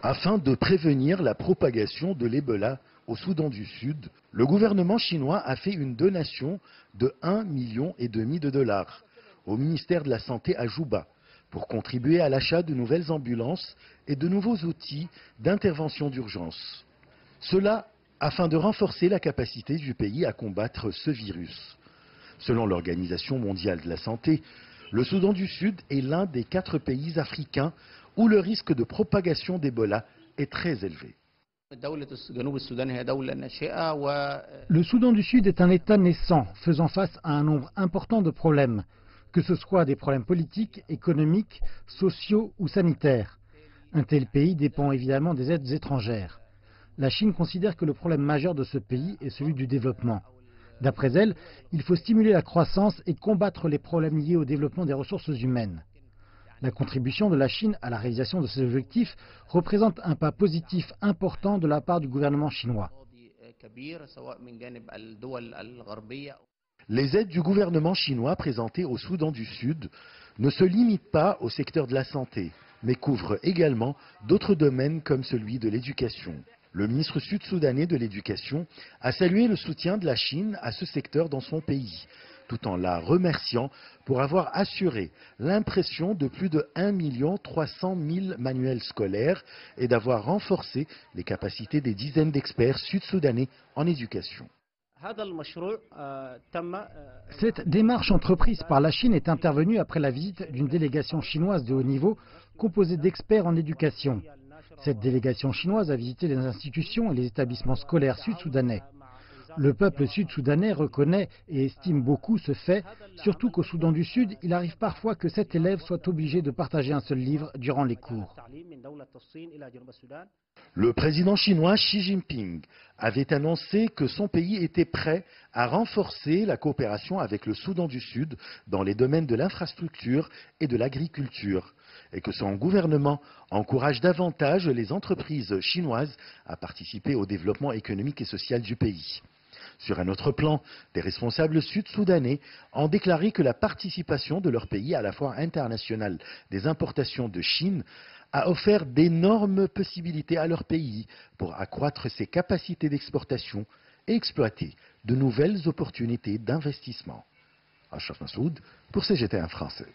Afin de prévenir la propagation de l'Ebola au Soudan du Sud, le gouvernement chinois a fait une donation de 1,5 million de dollars au ministère de la Santé à Juba pour contribuer à l'achat de nouvelles ambulances et de nouveaux outils d'intervention d'urgence. Cela afin de renforcer la capacité du pays à combattre ce virus. Selon l'Organisation mondiale de la santé, le Soudan du Sud est l'un des 4 pays africains où le risque de propagation d'Ebola est très élevé. Le Soudan du Sud est un État naissant, faisant face à un nombre important de problèmes, que ce soit des problèmes politiques, économiques, sociaux ou sanitaires. Un tel pays dépend évidemment des aides étrangères. La Chine considère que le problème majeur de ce pays est celui du développement. D'après elle, il faut stimuler la croissance et combattre les problèmes liés au développement des ressources humaines. La contribution de la Chine à la réalisation de ces objectifs représente un pas positif important de la part du gouvernement chinois. Les aides du gouvernement chinois présentées au Soudan du Sud ne se limitent pas au secteur de la santé, mais couvrent également d'autres domaines comme celui de l'éducation. Le ministre sud-soudanais de l'Éducation a salué le soutien de la Chine à ce secteur dans son pays, tout en la remerciant pour avoir assuré l'impression de plus de 1 300 000 manuels scolaires et d'avoir renforcé les capacités des dizaines d'experts sud-soudanais en éducation. Cette démarche entreprise par la Chine est intervenue après la visite d'une délégation chinoise de haut niveau composée d'experts en éducation. Cette délégation chinoise a visité les institutions et les établissements scolaires sud-soudanais. Le peuple sud-soudanais reconnaît et estime beaucoup ce fait, surtout qu'au Soudan du Sud, il arrive parfois que 7 élèves soient obligés de partager un seul livre durant les cours. Le président chinois Xi Jinping avait annoncé que son pays était prêt à renforcer la coopération avec le Soudan du Sud dans les domaines de l'infrastructure et de l'agriculture, et que son gouvernement encourage davantage les entreprises chinoises à participer au développement économique et social du pays. Sur un autre plan, des responsables sud-soudanais ont déclaré que la participation de leur pays à la foire internationale des importations de Chine a offert d'énormes possibilités à leur pays pour accroître ses capacités d'exportation et exploiter de nouvelles opportunités d'investissement. Ashraf Massoud pour CGT1 français.